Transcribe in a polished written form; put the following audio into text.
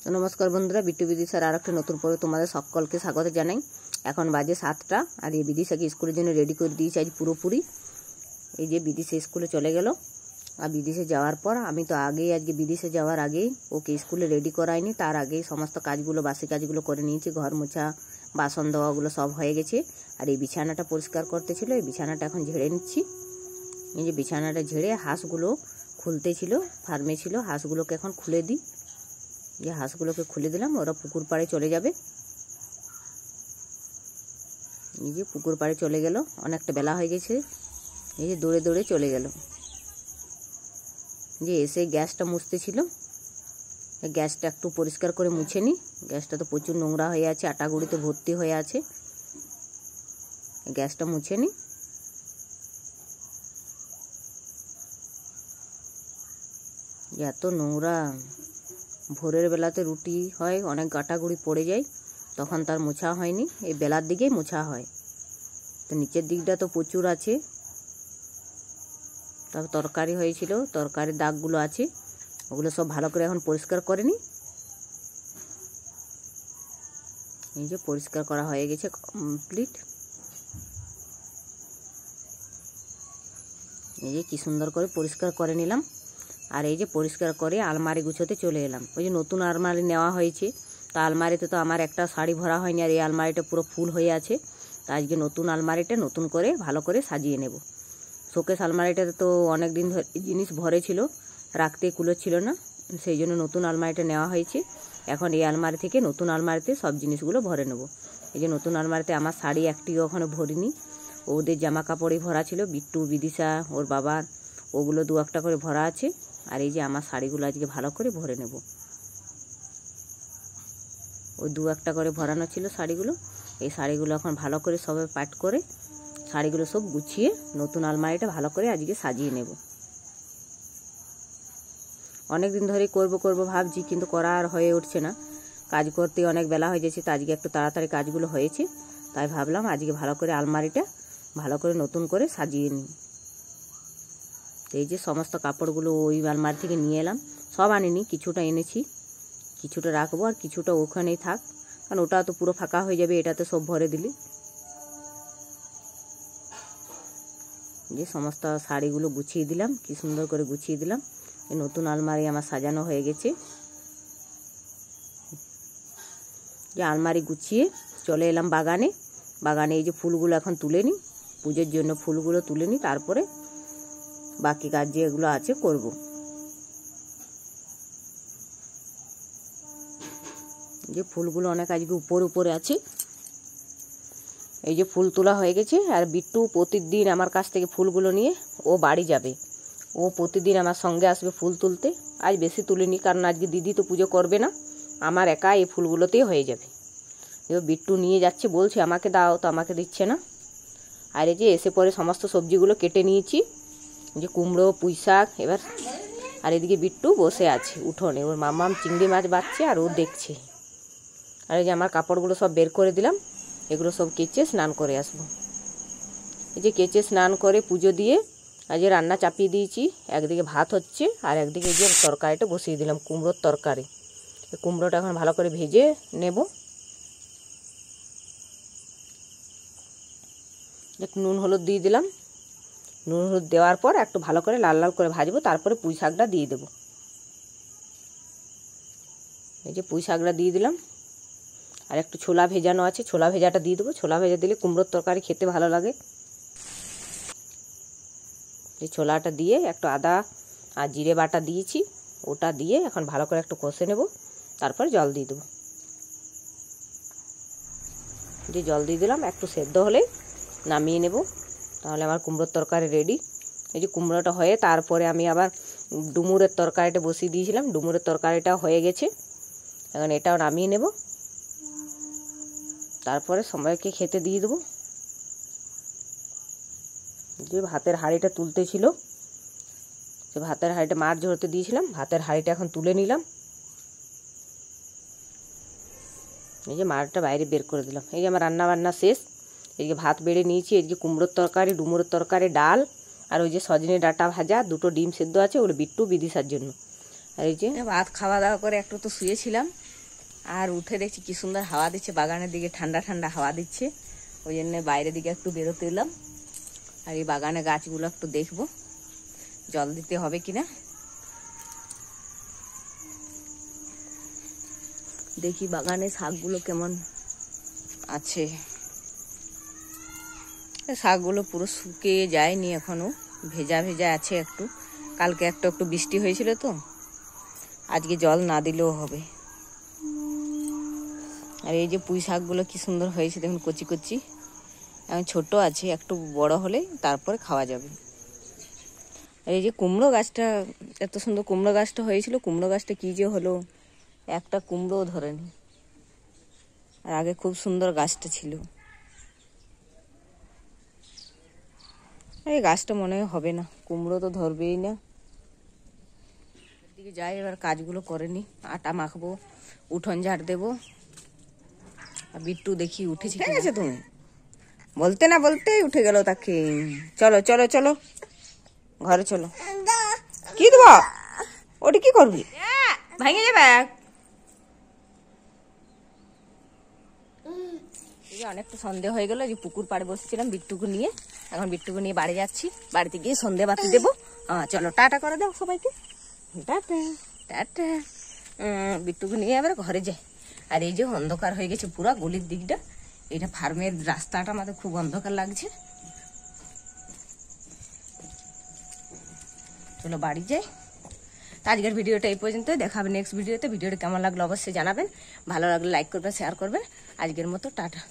তো নমস্কার বন্ধুরা, বিট্টু বিদিশার আর একটা নতুন পর্বে তোমাদের সকলকে স্বাগত জানাই। এখন বাজে 7টা, আর এই বিদিশাকে স্কুলের জন্য রেডি করে দিয়েছি আজ পুরোপুরি। এই যে বিদিশা স্কুলে চলে গেল। আর বিদেশে যাওয়ার পর আমি তো আজকে বিদেশে যাওয়ার আগেই ওকে স্কুলে রেডি করাইনি, তার আগেই সমস্ত কাজগুলো, বাসি কাজগুলো করে নিয়েছি। ঘর মোছা, বাসন দেওয়াগুলো সব হয়ে গেছে। আর এই বিছানাটা পরিষ্কার করতে ছিল, এই বিছানাটা এখন ঝেড়ে নিচ্ছি। এই যে বিছানাটা ঝেড়ে হাঁসগুলো খুলতে ছিল, ফার্মে ছিল, হাঁসগুলোকে এখন খুলে দিই। যে হাঁসগুলোকে খুলে দিলাম, ওরা পুকুর পাড়ে চলে যাবে। এই যে পুকুর পাড়ে চলে গেল, অনেকটা বেলা হয়ে গেছে। এই যে দৌড়ে দৌড়ে চলে গেল। যে এসে গ্যাসটা মুছতে ছিল, গ্যাসটা একটু পরিষ্কার করে মুছে নিই। গ্যাসটা তো প্রচুর নোংরা হয়ে আছে, আটা গুঁড়িতে ভর্তি হয়ে আছে। গ্যাসটা মুছে নিই। এত নোংরা, ভোরের বেলাতে রুটি হয়, অনেক গাটাগুড়ি পড়ে যায়, তখন তার মোছা হয়নি। এই বেলার দিকেই মোছা হয়। তো নিচের দিকটা তো প্রচুর আছে। তারপর তরকারি হয়েছিল, তরকারির দাগগুলো আছে, ওগুলো সব ভালো করে এখন পরিষ্কার করে নিই। এই যে পরিষ্কার করা হয়ে গেছে কমপ্লিট। এই যে কি সুন্দর করে পরিষ্কার করে নিলাম। আর এই যে পরিষ্কার করে আলমারি গুছোতে চলে এলাম। ওই যে নতুন আলমারি নেওয়া হয়েছে, তা আলমারিতে তো আমার একটা শাড়ি ভরা হয়নি, আর এই আলমারিটা পুরো ফুল হয়ে আছে। তা আজকে নতুন আলমারিটা নতুন করে ভালো করে সাজিয়ে নেব। শোকেস আলমারিটাতে তো অনেক দিন ধরে জিনিস ভরে ছিল, রাখতে কুলোচ্ছিল না, সেই জন্য নতুন আলমারিটা নেওয়া হয়েছে। এখন এই আলমারি থেকে নতুন আলমারিতে সব জিনিসগুলো ভরে নেব। এই যে নতুন আলমারিতে আমার শাড়ি একটিও ওখানে ভরিনি, ওদের জামা কাপড়ই ভরা ছিল, বিট্টু, বিদিশা, ওর বাবার, ওগুলো দু একটা করে ভরা আছে। আর এই যে আমার শাড়িগুলো আজকে ভালো করে ভরে নেব। ওই দু একটা করে ভরানো ছিল শাড়িগুলো। এই শাড়িগুলো এখন ভালো করে সবে পাট করে শাড়িগুলো সব গুছিয়ে নতুন আলমারিটা ভালো করে আজকে সাজিয়ে নেব। অনেক দিন ধরেই করব ভাবছি, কিন্তু করা আর হয়ে উঠছে না। কাজ করতে অনেক বেলা হয়ে যাচ্ছে, তো আজকে একটু তাড়াতাড়ি কাজগুলো হয়েছে, তাই ভাবলাম আজকে ভালো করে আলমারিটা ভালো করে নতুন করে সাজিয়ে নিই। এই যে সমস্ত কাপড়গুলো ওই আলমারি থেকে নিয়ে এলাম, সব আনিনি, কিছুটা এনেছি, কিছুটা রাখবো আর কিছুটা ওখানেই থাক, কারণ ওটা তো পুরো ফাঁকা হয়ে যাবে, এটাতে সব ভরে দিলি। যে সমস্ত শাড়িগুলো গুছিয়ে দিলাম, কি সুন্দর করে গুছিয়ে দিলাম। এই নতুন আলমারি আমার সাজানো হয়ে গেছে। যে আলমারি গুছিয়ে চলে এলাম বাগানে। বাগানে এই যে ফুলগুলো এখন তুলে নিই, পুজোর জন্য ফুলগুলো তুলে নিই, তারপরে বাকি কাজ যেগুলো আছে করব। যে ফুলগুলো অনেক আজকে উপরে আছে। এই যে ফুল তোলা হয়ে গেছে। আর বিট্টু প্রতিদিন আমার কাছ থেকে ফুলগুলো নিয়ে ও বাড়ি যাবে, ও প্রতিদিন আমার সঙ্গে আসবে ফুল তুলতে। আজ বেশি তুলিনি, কারণ আজকে দিদি তো পুজো করবে না, আমার একা এই ফুলগুলোতেই হয়ে যাবে। এবার বিট্টু নিয়ে যাচ্ছে, বলছে আমাকে দাও, তো আমাকে দিচ্ছে না। আর এই যে এসে পরে সমস্ত সবজিগুলো কেটে নিয়েছি, যে কুমড়ো, পুঁই শাক এবার। আর এদিকে বিট্টু বসে আছে উঠোনে, ওর মামাম চিংড়ি মাছ বাচ্ছে আর ও দেখছে। আর এই যে আমার কাপড়গুলো সব বের করে দিলাম, এগুলো সব কেচে স্নান করে আসবো। এই যে কেচে স্নান করে পুজো দিয়ে আজকে রান্না চাপিয়ে দিয়েছি। একদিকে ভাত হচ্ছে, আর একদিকে এই যে তরকারিটা বসিয়ে দিলাম, কুমড়োর তরকারি। কুমড়োটা এখন ভালো করে ভেজে নেব। একটু নুন হলুদ দিয়ে দিলাম। নুন হলুদ দেওয়ার পর একটু ভালো করে লাল লাল করে ভাজবো, তারপরে পুঁই শাকটা দিয়ে দেবো। এই যে পুঁই শাকটা দিয়ে দিলাম। আর একটু ছোলা ভেজানো আছে, ছোলা ভেজাটা দিয়ে দেবো। ছোলা ভেজা দিলে কুমড়োর তরকারি খেতে ভালো লাগে। এই ছোলাটা দিয়ে একটু আদা আর জিরে বাটা দিয়েছি, ওটা দিয়ে এখন ভালো করে একটু কষে নেব, তারপর জল দিয়ে দেবো। যে জল দিয়ে দিলাম, একটু সেদ্ধ হলে নামিয়ে নেব, তাহলে আমার কুমড়োর তরকারি রেডি। এই যে কুমড়োটা হয়ে তারপরে আমি আবার ডুমুরের তরকারিটা বসিয়ে দিয়েছিলাম, ডুমুরের তরকারিটা হয়ে গেছে, এখন এটাও নামিয়ে নেব, তারপরে সবাইকে খেতে দিয়ে দেবো। যে ভাতের হাঁড়িটা তুলতে ছিল, সে ভাতের হাঁড়িটা মাছ ঝরতে দিয়েছিলাম, ভাতের হাঁড়িটা এখন তুলে নিলাম। এই যে মাছটা বাইরে বের করে দিলাম। এই যে আমার রান্না বান্না শেষ। এদিকে ভাত বেড়ে নিয়েছি, এদিকে কুমড়োর তরকারি, ডুমুরের তরকারি, ডাল, আর ওই যে সজনে ডাঁটা ভাজা, দুটো ডিম সেদ্ধ আছে, ওগুলো বিট্টু বিদিশার জন্য। আর এই যে ভাত খাওয়া দাওয়া করে একটু তো শুয়েছিলাম, আর উঠে দেখছি কি সুন্দর হাওয়া দিচ্ছে, বাগানের দিকে ঠান্ডা ঠান্ডা হাওয়া দিচ্ছে, ওই জন্য বাইরের দিকে একটু বেরোতে এলাম। আর এই বাগানে গাছগুলো একটু দেখবো জল দিতে হবে কিনা, দেখি বাগানে শাকগুলো কেমন আছে। শাকগুলো পুরো শুকিয়ে যায়নি এখনো, ভেজা ভেজা আছে একটু, কালকে একটু বৃষ্টি হয়েছিল তো, আজকে জল না দিলেও হবে। আর এই যে পুঁই শাকগুলো কি সুন্দর হয়েছে দেখুন, কচি কচি, এখন ছোট আছে, একটু বড় হলে তারপরে খাওয়া যাবে। আর এই যে কুমড়ো গাছটা, এত সুন্দর কুমড়ো গাছটা হয়েছিল, কুমড়ো গাছটা কি যে হলো, একটা কুমড়োও ধরেনি। আর আগে খুব সুন্দর গাছটা ছিল, এই গাছটা মনে হয় হবে না, কুমড়ো তো ধরবেই না। এদিকে যাই, এবার কাজগুলো করে নি, আটা মাখবো, উঠোন ঝাড় দেবো। আর বিট্টু দেখি উঠেছি, ঠিক আছে তুমি বলতে না বলতেই উঠে গেল তাকে। চলো চলো চলো ঘরে চলো। কি দেবো ওটা, কি করবি, ভেঙে যাবে। অনেকটা সন্দেহ হয়ে গেল, যে পুকুর পাড়ে বসেছিলাম বিট্টুকে নিয়ে, এখন বিট্টুকে নিয়ে বাড়ি যাচ্ছি, বাড়িতে গিয়ে সন্ধে বাতি দেবো। চলো টাটা করে দাও সবাইকে, টাটা টাটা। বিট্টুকে নিয়ে এবার ঘরে যাই। আর এই যে অন্ধকার হয়ে গেছে পুরা গলির দিকটা, এটা ফার্মের রাস্তাটা আমাদের খুব অন্ধকার লাগছে। চলো বাড়ি যাই। আজকের ভিডিওটা এই পর্যন্ত, দেখা হবে নেক্সট ভিডিওতে। ভিডিওটা কেমন লাগলো অবশ্যই জানাবেন, ভালো লাগলে লাইক করবেন, শেয়ার করবেন। আজকের মতো টাটা।